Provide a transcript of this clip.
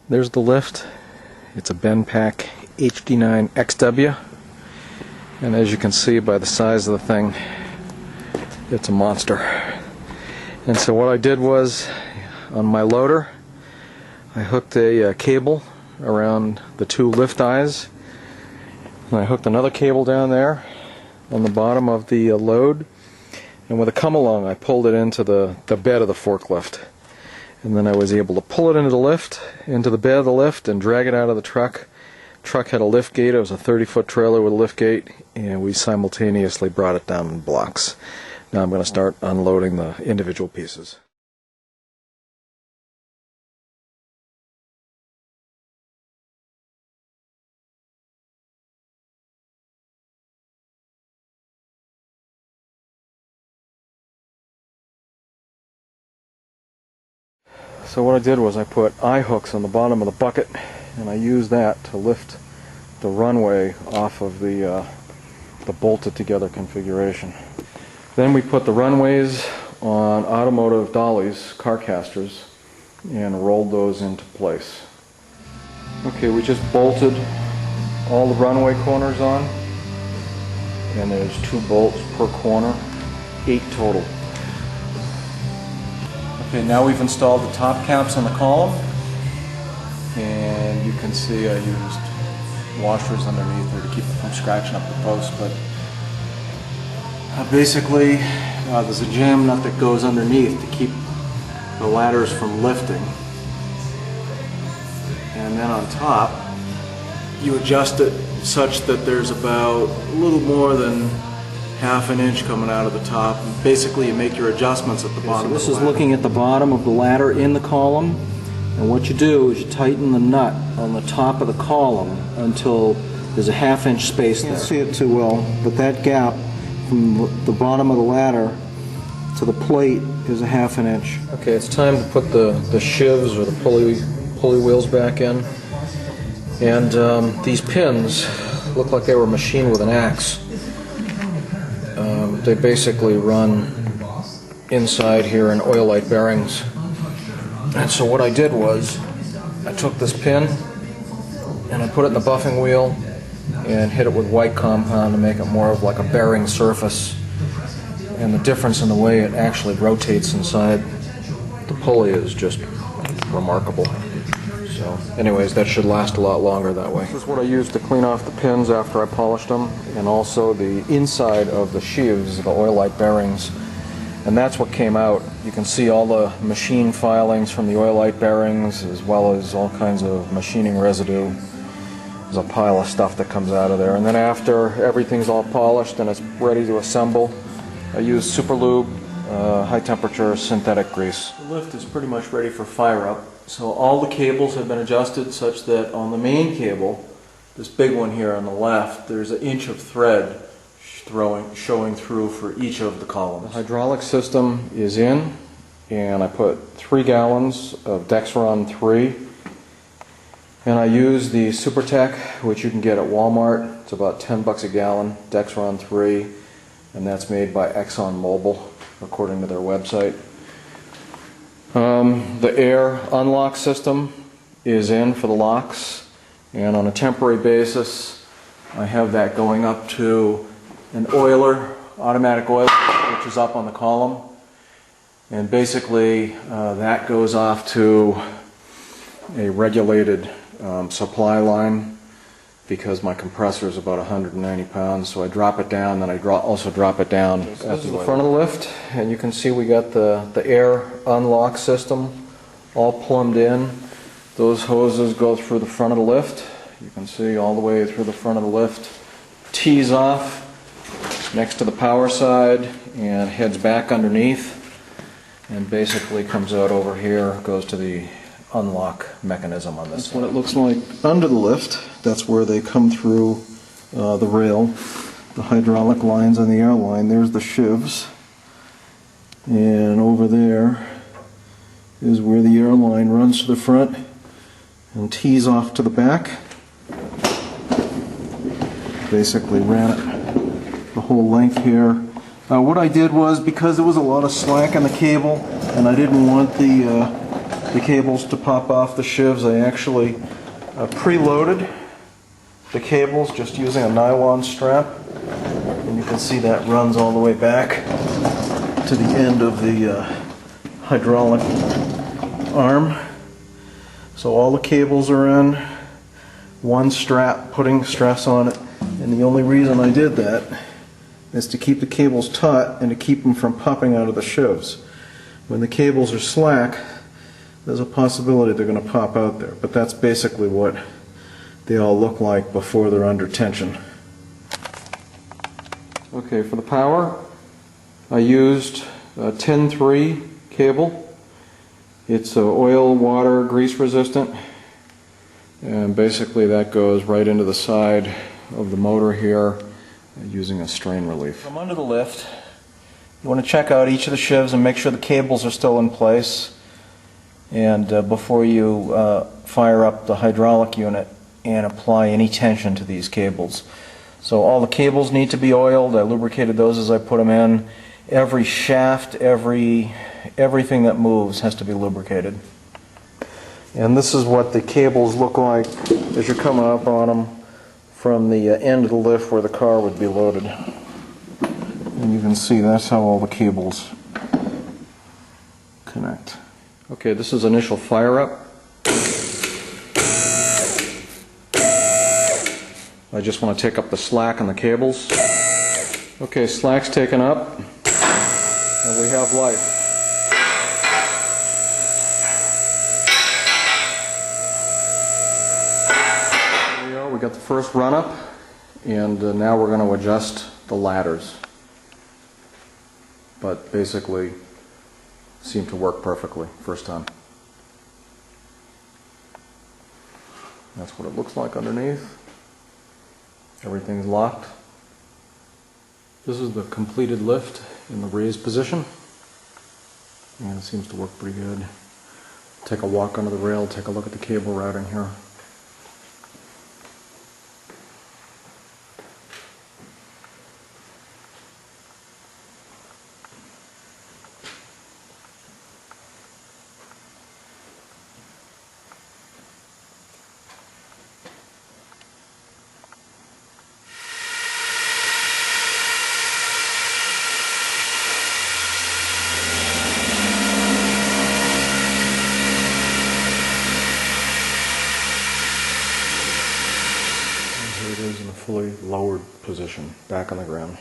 There's the lift. It's a BendPak HD9-XW, and as you can see by the size of the thing, it's a monster. And so what I did was, on my loader, I hooked a cable around the two lift eyes, and I hooked another cable down there on the bottom of the load, and with a come-along I pulled it into the bed of the forklift. And then I was able to pull it into the bed of the lift, and drag it out of the truck. Truck had a lift gate. It was a 30-foot trailer with a lift gate, and we simultaneously brought it down in blocks. Now I'm going to start unloading the individual pieces. So what I did was I put eye hooks on the bottom of the bucket, and I used that to lift the runway off of the bolted together configuration. Then we put the runways on automotive dollies, car casters, and rolled those into place. Okay, we just bolted all the runway corners on, and there's 2 bolts per corner, 8 total. Okay, now we've installed the top caps on the column, and you can see I used washers underneath there to keep it from scratching up the post, but basically there's a jam nut that goes underneath to keep the ladders from lifting, and then on top you adjust it such that there's about a little more than ½ an inch coming out of the top. Basically you make your adjustments at the bottom. So this is looking at the bottom of the ladder in the column, and what you do is you tighten the nut on the top of the column until there's a ½ inch space there. You can't see it too well, but that gap from the bottom of the ladder to the plate is a ½ an inch. Okay, it's time to put the shivs or the pulley wheels back in, and these pins look like they were machined with an axe. They basically run inside here in oil-light bearings. And so what I did was I took this pin and I put it in the buffing wheel and hit it with white compound to make it more of like a bearing surface. And the difference in the way it actually rotates inside the pulley is just remarkable. So anyways, that should last a lot longer that way. This is what I used to clean off the pins after I polished them, and also the inside of the sheaves, the oil-light bearings. And that's what came out. You can see all the machine filings from the oil-light bearings, as well as all kinds of machining residue. There's a pile of stuff that comes out of there. And then after everything's all polished and it's ready to assemble, I use Super Lube, high temperature synthetic grease. The lift is pretty much ready for fire up. So all the cables have been adjusted such that on the main cable, this big one here on the left, there's an inch of thread showing through for each of the columns. The hydraulic system is in, and I put 3 gallons of Dexron 3, and I use the SuperTech, which you can get at Walmart. It's about $10 a gallon, Dexron 3, and that's made by ExxonMobil according to their website. The air unlock system is in for the locks, and on a temporary basis I have that going up to an oiler, automatic oiler, which is up on the column, and basically that goes off to a regulated supply line because my compressor is about 190 pounds, so I drop it down, then I also drop it down. This is the front of the lift, and you can see we got the air unlock system all plumbed in. Those hoses go through the front of the lift. You can see all the way through the front of the lift. Tees off next to the power side and heads back underneath, and basically comes out over here, goes to the unlock mechanism on this. That's what it looks like under the lift. That's where they come through the rail, the hydraulic lines on the air line. There's the shivs, and over there is where the air line runs to the front and tees off to the back. Basically ran it the whole length here. What I did was, because there was a lot of slack on the cable and I didn't want the the cables to pop off the shivs, I actually preloaded the cables just using a nylon strap. And you can see that runs all the way back to the end of the hydraulic arm. So all the cables are in one strap, putting stress on it. And the only reason I did that is to keep the cables taut and to keep them from popping out of the shivs. When the cables are slack, there's a possibility they're going to pop out there. But that's basically what they all look like before they're under tension. Okay, for the power, I used a 10-3 cable. It's oil, water, grease resistant. And basically that goes right into the side of the motor here using a strain relief. From under the lift, you want to check out each of the shivs and make sure the cables are still in place, and before you fire up the hydraulic unit and apply any tension to these cables. So all the cables need to be oiled. I lubricated those as I put them in. Every shaft, everything that moves has to be lubricated. And this is what the cables look like as you're coming up on them from the end of the lift where the car would be loaded. And you can see that's how all the cables connect. Okay, this is initial fire up. I just want to take up the slack on the cables. Okay, slack's taken up, and we have life. There we go, we got the first run up, and now we're going to adjust the ladders. But basically, seemed to work perfectly first time. That's what it looks like underneath. Everything's locked. This is the completed lift in the raised position. And it seems to work pretty good. Take a walk under the rail, take a look at the cable routing here. Here it is in a fully lowered position, back on the ground.